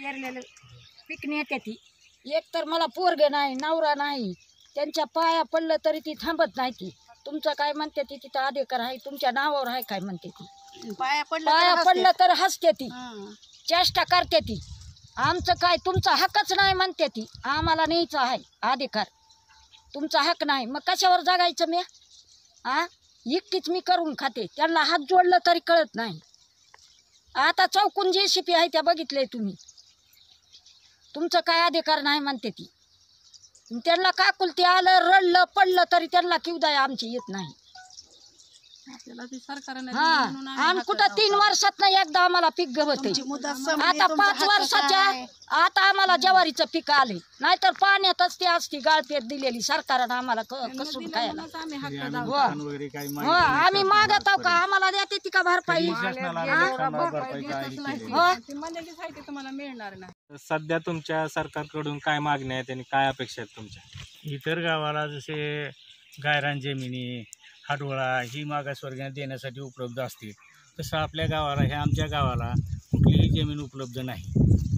पेरलेलं पीक नेते ती. एक तर मला पोरग नाही, नवरा नाही, त्यांच्या पाया पडलं तरी ती थांबत नाही. ती तुमचं काय म्हणते ती, तिथं अधिकार आहे, तुमच्या नावावर आहे काय म्हणते ती. पाया पडलं तर हसते ती, चेष्टा करते ती. आमचं काय, तुमचा हक्कच नाही म्हणते ती. आम्हाला न्यायचा आहे अधिकार, तुमचा हक नाही. मग कशावर जगायचं मी? एकटीच मी करून खाते. त्यांना हात जोडलं तरी कळत नाही. आता चौकून JCP आहे त्या बघितले तुम्ही. तुमचं काय अधिकार नाही म्हणते ती. त्यांना काकुलती आलं, रडलं पडलं तरी त्यांना किवदाय आमची येत नाही. आणि कुठं 3 वर्षात नाही एकदा आम्हाला पीक गवत. आता 5 वर्षाच्या आता आम्हाला ज्वारीचं पीक आले, नाहीतर पाण्यातच ते असती गाळपेट दिलेली सरकारनं आम्हाला कसून खायला. आम्ही मागत आहो का, आम्हाला देते ती का भरपाई? सध्या तुमच्या सरकारकडून काय मागण्या आहेत आणि काय अपेक्षा आहेत तुमच्या? इतर गावाला जसे गायरान जमिनी, हाडोळा ही मागासवर्गीयांना देण्यासाठी उपलब्ध असतील, तसं आपल्या गावाला, ह्या आमच्या गावाला कुठलीही जमीन उपलब्ध नाही.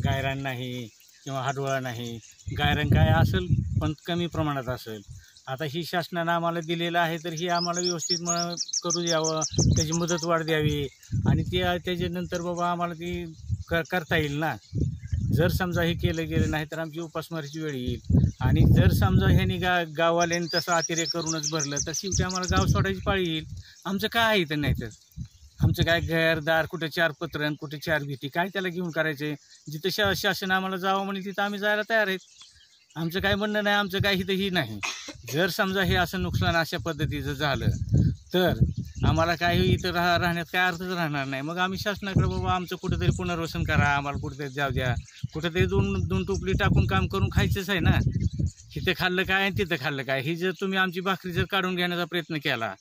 गायरान नाही किंवा हाडोळा नाही. गायरान काय असेल पण कमी प्रमाणात असेल. आता ही शासनानं आम्हाला दिलेलं आहे, तर ही आम्हाला व्यवस्थित करू द्यावं, त्याची मुदतवाढ द्यावी आणि त्याच्यानंतर बाबा आम्हाला ती करता येईल ना. जर समजा हे केलं गेलं नाही तर आमची उपासमारीची वेळ येईल. आणि जर समजा ह्यांनी गाववाल्यांनी तसं अतिरेक करूनच भरलं तर शेवटी आम्हाला गाव सोडायची पाळी येईल. आमचं काय आहे तर नाही, तर आमचं काय घरदार, कुठे 4 पत्रण, कुठे 4 भीती, काय त्याला घेऊन करायचे? जिथं शासन आम्हाला जावं म्हणे तिथं आम्ही जायला तयार आहेत. आमचं काय म्हणणं नाही, आमचं काय इथं ही नाही. जर समजा हे असं नुकसान अशा पद्धतीचं झालं तर आम्हाला काही इथं राहण्यात काय अर्थच राहणार नाही. मग आम्ही शासनाकडे बाबा आमचं कुठेतरी पुनर्वसन करा, आम्हाला कुठेतरी जाऊ द्या, कुठेतरी दोन टोपली टाकून काम करून खायचंच आहे ना. तिथं खाल्लं काय आणि तिथं खाल्लं काय, ही जर तुम्ही आमची भाकरी जर काढून घेण्याचा प्रयत्न केला,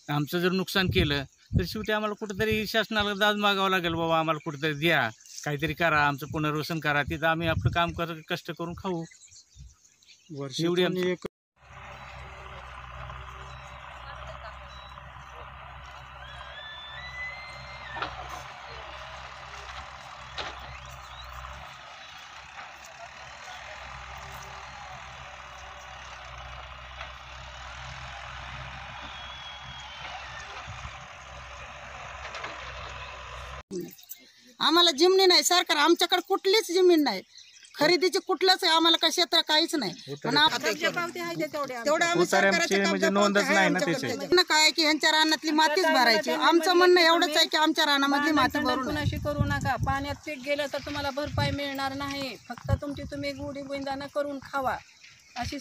आमचं जर नुकसान केलं तर शेवटी आम्हाला कुठेतरी शासनाला दाद मागावं लागेल. बाबा आम्हाला कुठेतरी द्या, काहीतरी करा, आमचं पुनर्वसन करा, तिथं आम्ही आपलं काम कष्ट करून खाऊ. एवढी आम्हाला जमिनी नाही. सरकार आमच्याकडे कुठलीच जमीन नाही, खरेदीची कुठलंच आम्हाला का क्षेत्र काहीच नाही. काय की यांच्या रानातली मातीच भरायची. आमचं म्हणणं एवढंच आहे की आमच्या रानामधली माती भरून करू नका. पाण्यात पीक गेलं तर तुम्हाला भरपाई मिळणार नाही. फक्त तुम्ही गुढी गोविंदानं करून खावा अशी.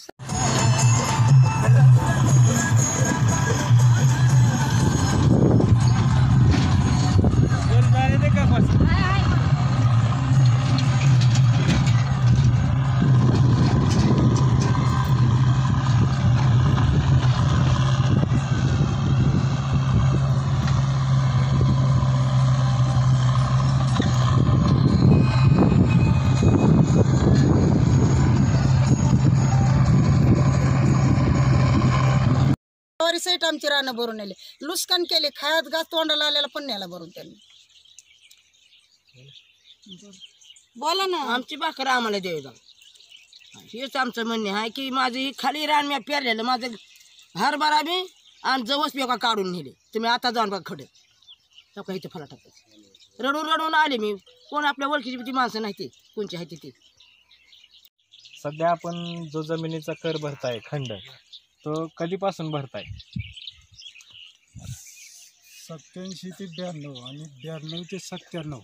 साईट आमची रानं भरून नेले, लुस्कान केले, खायात घास तोंडाला आलेला पण न्याला भरून त्यांनी. बोला ना. आमची भाकर आम्हाला द्यायला, हेच आमचं म्हणणे आहे की माझं ही खाली रान मी पेरलेलं, माझं हरभरा मी आणि जवस मी का काढून नेले. तुम्ही आता जाऊन बघा खडे का इथं फला टाकायचं. रडून आले मी. कोण आपल्या ओळखीची ती माणसं नाही, ते कोणची आहे ती. सध्या आपण जो जमिनीचा कर भरताय खंड, तो कधीपासून भरताय? 87 ते 92 आणि 92 ते 97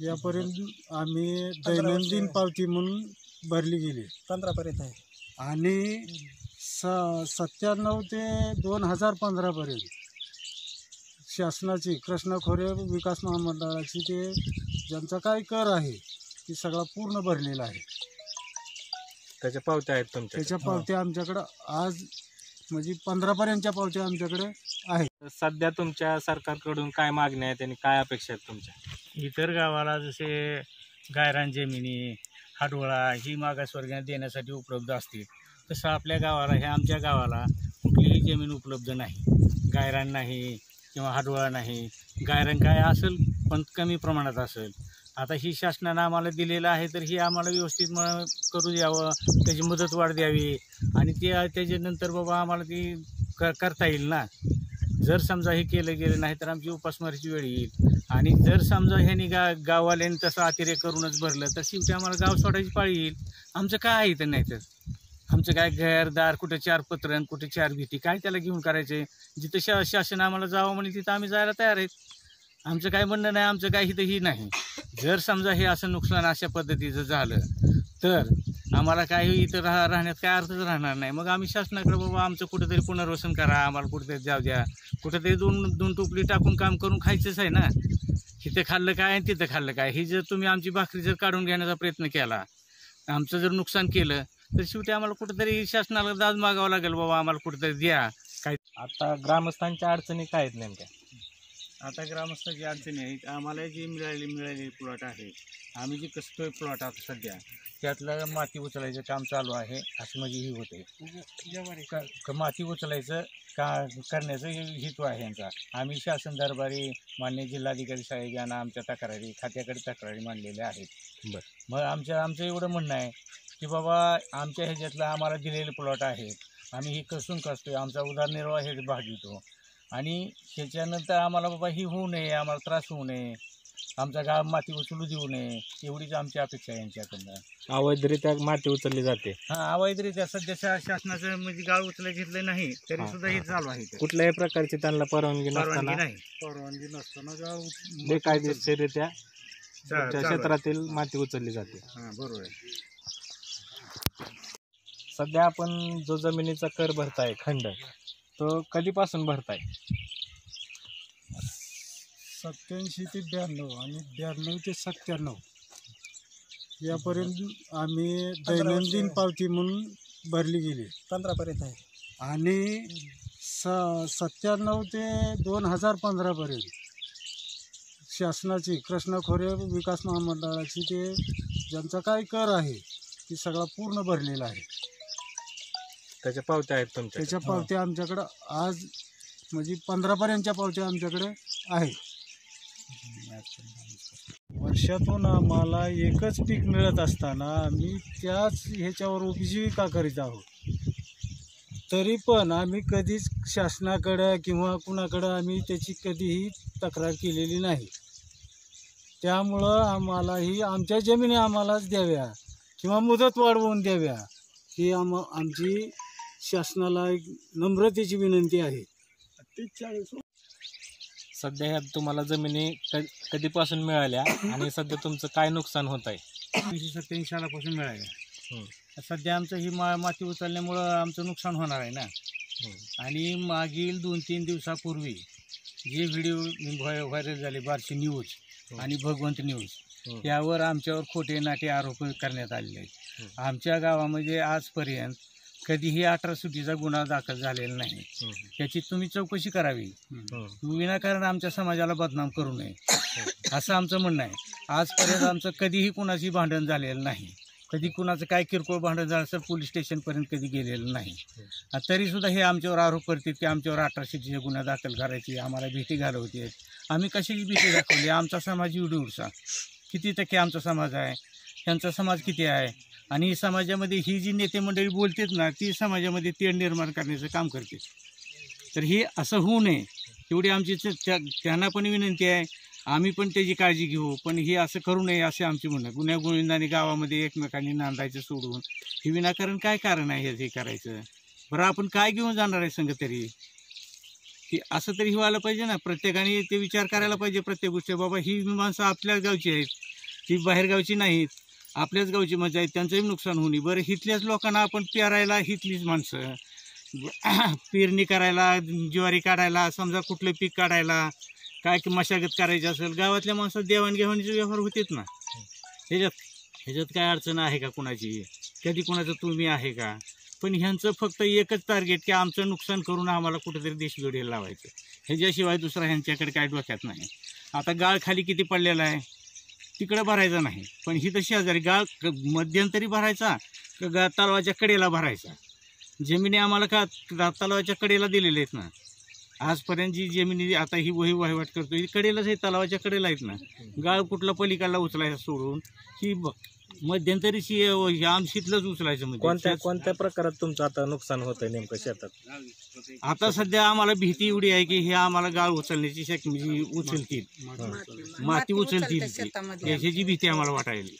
यापर्यंत आम्ही दैनंदिन पावती म्हणून भरली गेली. 15 पर्यंत आहे. आणि 97 ते 2015 पर्यंत शासनाची कृष्णा खोरे विकास महामंडळाची ते ज्यांचा काय कर आहे ती सगळा पूर्ण भरलेला आहे. त्याच्या पावत्या आहेत तुमच्या? त्याच्या पावत्या आमच्याकडं आज म्हणजे 15 पर्यंतच्या पावत्या आमच्याकडे आहेत. सध्या तुमच्या सरकारकडून काय मागण्या आहेत आणि काय अपेक्षा आहेत तुमच्या? इतर गावाला जसे गायरान जमिनी, हाडोळा ही मागासवर्गीयांना देण्यासाठी उपलब्ध असतील, तसं आपल्या गावाला, ह्या आमच्या गावाला कुठलीही जमीन उपलब्ध नाही. गायरान नाही किंवा हाडोळा नाही. गायरान काय असेल पण कमी प्रमाणात असेल. आता ही शासनानं आम्हाला दिलेलं आहे तर ही आम्हाला व्यवस्थित करू द्यावं, त्याची मुदतवाढ द्यावी आणि त्याच्यानंतर बाबा आम्हाला ती करता येईल ना. जर समजा हे केलं गेलं नाही तर आमची उपासमारीची वेळ येईल आणि जर समजा ह्यांनी गाववाल्यांनी तसं अतिरेक करूनच भरलं तर शेवटी आम्हाला गाव सोडायची पाळी येईल. आमचं काय आहे तर नाही तर आमचं काय घरदार, कुठं 4 पत्रण, कुठे 4 भीती, काय त्याला घेऊन करायचं. जिथं शासन आम्हाला जावं म्हणे तिथं आम्ही जायला तयार आहेत. आमचं काय म्हणणं नाही, आमचं काय इथं ही नाही. जर समजा हे असं नुकसान अशा पद्धतीचं झालं तर आम्हाला काही इथं राहण्यात काय अर्थच राहणार नाही. मग आम्ही शासनाकडे बाबा आमचं कुठंतरी पुनर्वसन करा, आम्हाला कुठेतरी जाऊ द्या, कुठंतरी दोन टोपली टाकून काम करून खायचंच आहे ना. इथं खाल्लं काय आणि तिथं खाल्लं काय. ही जर तुम्ही आमची भाकरी जर काढून घेण्याचा प्रयत्न केला, आमचं जर नुकसान केलं तर शेवटी आम्हाला कुठंतरी शासनाला दाद मागावं लागेल, बाबा आम्हाला कुठंतरी द्या काय. आता ग्रामस्थांच्या अडचणी काय आहेत नेमक्या? आता ग्रामस्थांची अडचणी आहेत. आम्हाला जी मिळालेली प्लॉट आहे, आम्ही जी कसतोय प्लॉट आता सध्या त्यातलं माती उचलायचं काम चालू आहे. असं म्हणजे ही होते माती उचलायचं करण्याचं हेतू आहे यांचा. आम्ही शासन दरबारी मान्य जिल्हाधिकारी साहेब यांना आमच्या तक्रारी खात्याकडे तक्रारी मांडलेल्या आहेत. मग आमचं एवढं म्हणणं आहे की बाबा आमच्या ह्याच्यातलं आम्हाला दिलेले प्लॉट आहेत, आम्ही ही कसून कसतोय, आमचा उदरनिर्वाह हे भागवितो आणि त्याच्यानंतर आम्हाला बाबा ही होऊ नये, आम्हाला त्रास होऊ नये, आमचा गाव माती उचलू देऊ नये, एवढीच आमची अपेक्षा आहे यांच्याकडनं. अवैधरित्या माती उचलली जाते. हां, अवैधरित्या सध्या शासनाचं म्हणजे गाव उचलायला घेतलं नाही तरी सुद्धा हे चालू आहे. कुठल्याही प्रकारची त्यांना परवानगी नसताना, नाही, परवानगी नसताना गाव बेकायदेशीररित्या क्षेत्रातील माती उचलली जाते. हां, बरोबर आहे. सध्या आपण जो जमिनीचा कर भरताय खंड, तो कधीपासून भरताय? 87 ते 92 आणि 92 ते 97 यापर्यंत आम्ही दैनंदिन पावती म्हणून भरली गेली. 15पर्यंत आहे आणि 97 ते 2015 पर्यंत शासनाची कृष्णा खोरे विकास महामंडळाची ते ज्यांचा काय कर आहे ती सगळा पूर्ण भरलेला आहे. त्याच्या पावत्या आहेत तुमच्या? त्याच्या पावत्या आमच्याकडं आज म्हणजे 15पर्यंतच्या पावत्या आमच्याकडे आहेत. वर्षातून आम्हाला एकच पीक मिळत असताना आम्ही त्याच ह्याच्यावर उपजीविका करीत आहोत. तरी पण आम्ही कधीच शासनाकडं किंवा कुणाकडं आम्ही त्याची कधीही तक्रार केलेली नाही. त्यामुळं आम्हाला ही आमच्या जमिनी आम्हालाच द्याव्या किंवा मुदत वाढवून द्याव्या ही आमची शासनाला एक नम्रतेची विनंती आहे. सध्या ह्या तुम्हाला जमिनी कधीपासून मिळाल्या आणि सध्या तुमचं काय नुकसान होत आहे? 1987 सालापासून मिळाल्या. सध्या आमचं ही माती उचलल्यामुळं आमचं नुकसान होणार आहे ना. आणि मागील 2-3 दिवसापूर्वी जे व्हिडिओ व्हायरल झाले बार्शी न्यूज आणि भगवंत न्यूज, यावर आमच्यावर खोटे नाटे आरोप करण्यात आलेले आहेत. आमच्या गावामध्ये आजपर्यंत कधीही 18 सुटीचा गुन्हा दाखल झालेला नाही. त्याची तुम्ही चौकशी करावी. विनाकारण आमच्या समाजाला बदनाम करू नये असं आमचं म्हणणं आहे. आजपर्यंत आमचं कधीही कुणाची भांडण झालेलं नाही. कधी कुणाचं काय किरकोळ भांडण झालं तर पोलीस स्टेशनपर्यंत कधी गेलेलं नाही. तरीसुद्धा हे आमच्यावर आरोप करतात की आमच्यावर 18 सुटीचे गुन्हा दाखल करायची, आम्हाला भीती घालवते. आम्ही कशाची भीती दाखवली? आमचा समाज एवढा किती टक्के आमचा समाज आहे, त्यांचा समाज किती आहे आणि समाजामध्ये ही जी नेते मंडळी बोलतात ना ती समाजामध्ये तेढ निर्माण करण्याचं काम करते. तर हे असं होऊ नये एवढी आमची त्यांना पण विनंती आहे. आम्ही पण त्याची काळजी घेऊ, पण हे असं करू नये असे आमचे म्हणणं. गुन्ह्यागोविंदाने गावामध्ये एकमेकांनी नांदायचं सोडून हे विनाकारण काय कारण आहे हे करायचं? बरं आपण काय घेऊन जाणार आहे संघ तरी? की असं तरी व्हायला पाहिजे ना. प्रत्येकाने ते विचार करायला पाहिजे प्रत्येक गोष्टी. बाबा ही माणसं आपल्याच गावची आहेत, ती बाहेरगावची नाहीत, आपल्याच गावची मजा आहेत, त्यांचंही नुकसान होणे. बरं इथल्याच लोकांना आपण पेरायला इथलीच माणसं, पेरणी करायला, ज्वारी काढायला, समजा कुठलं पीक काढायला, काय की मशागत करायची असेल, गावातल्या माणसात देवाणघेवाणीचे व्यवहार होतेच ना. ह्याच्यात काय अडचण आहे का कुणाची? कधी कुणाचं तुम्ही आहे का? पण ह्यांचं फक्त एकच टार्गेट की आमचं नुकसान करून आम्हाला कुठेतरी देशजोडीला लावायचं. ह्याच्याशिवाय दुसरा ह्यांच्याकडे काय डोक्यात नाही. आता गाळ खाली किती पडलेला आहे तिकडं भरायचा नाही, पण ही तशी शेजारी गाळ मध्यंतरी भरायचा का तलावाच्या कडेला भरायचा. जमिनी आम्हाला का तलावाच्या कडेला दिलेल्या आहेत ना. आजपर्यंत जी जमिनी आता ही वही वहिवाट करतो ही कडेलाच आहे, तलावाच्या कडेला आहेत ना. गाळ कुठला पलीकडला उचलायचा सोडून ही मध्यंतरीची आमशीतलंच उचलायचं म्हणजे. कोणत्या प्रकारात तुमचं आता नुकसान होतंय नेमकं शेतात? आता सध्या आम्हाला भीती एवढी आहे की हे आम्हाला गाळ उचलण्याची जी उचलतील, माती उचलतील याची भीती आम्हाला वाटायली.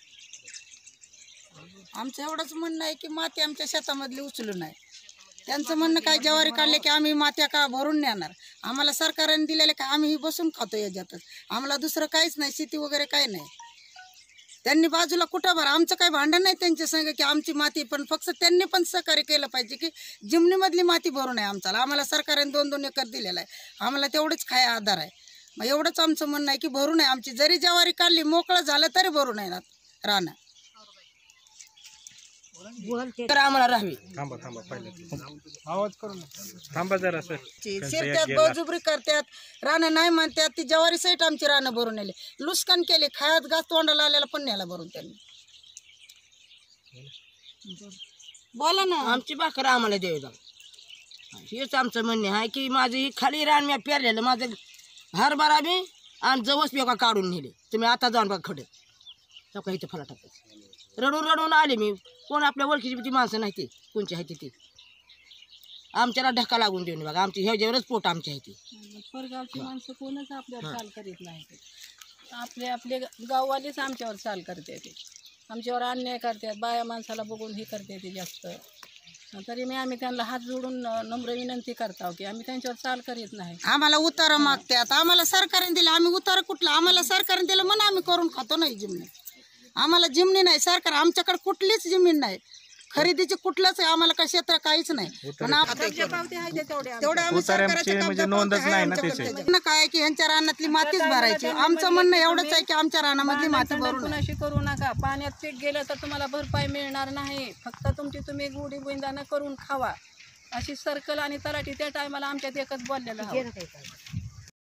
आमचं एवढंच म्हणणं आहे की माती आमच्या शेतामधली उचलू नये. त्यांचं म्हणणं काय ज्वारी काढले की आम्ही मात्या का भरून नेणार, आम्हाला सरकारने दिलेले का आम्ही बसून खातो याच्यातच, आम्हाला दुसरं काहीच नाही, शेती वगैरे काही नाही. त्यांनी बाजूला कुठं भरा, आमचं काही भांडण नाही त्यांच्या संग की आमची माती, पण फक्त त्यांनी पण सहकार्य केलं पाहिजे की जिमनीमधली माती भरू नये आम्हाला सरकारने 2-2 एकर दिलेला आहे, आम्हाला तेवढंच काय आधार आहे. मग एवढंच आमचं म्हणणं आहे की भरू नये आमची, जरी ज्वारी काढली मोकळं झालं तरी भरू नये राहणं. तर आम्हाला राहावी. थांबा पहिले आवाज करू थांबा जरा सर. शेतात बळजुबरी करतात, रानं नाही म्हणतात, ती ज्वारी सहित आमची रानं भरून नेली, लुस्कान केले, खायात घास तोंडाला आलेला पण नेला भरून त्यांनी. बोला ना. आमची भाकर आम्हाला द्यावी जाऊ, हेच आमचं म्हणणं आहे की माझं ही खाली रान मी पेरलेलं, माझं हरभरा बी आणि जवस बी का काढून नेले. तुम्ही आता जाऊन बघा खडे का इथं फला टाकायचं. रडून आले मी, कोण आपल्या ओळखीची ती माणसं नाही ती कोणची आहे ती आमच्याला धक्का लागून देऊन बघा, आमची ह्याच्यावरच पोट आमची आहे ती. परगावची माणसं कोणच आपल्यावर चाल करीत नाही, आपले गाववालेच आमच्यावर चाल करते, ते आमच्यावर अन्याय करतात, बाया माणसाला बघून हे करते ते जास्त. तरी आम्ही त्यांना हात जोडून नम्र विनंती करतो की आम्ही त्यांच्यावर चाल करीत नाही. आम्हाला उतारा मागतात, आम्हाला सरकारने दिलं, आम्ही उतारा कुठला, आम्हाला सरकारने दिलं म्हणून आम्ही करून खातो नाही जिमनी. आम्हाला जिमनी नाही, सरकार आमच्याकडे कुठलीच जमीन नाही, खरेदीची कुठलंच आहे, आम्हाला का क्षेत्र काहीच नाही. पण म्हणजे नोंदच नाही ना त्याची. काय की ह्यांच्या रानातली मातीच भरायची, आमचं म्हणणं एवढंच आहे की आमच्या रानामधली माती भरून कुणाशी करू नका. पाण्यात पीक गेलं तर तुम्हाला भरपाई मिळणार नाही, फक्त तुम्ही गुढी बुंदानं करून खावा, अशी सर्कल आणि तलाठी त्या टायमाला आमच्यात एकच बोललेलं हवं.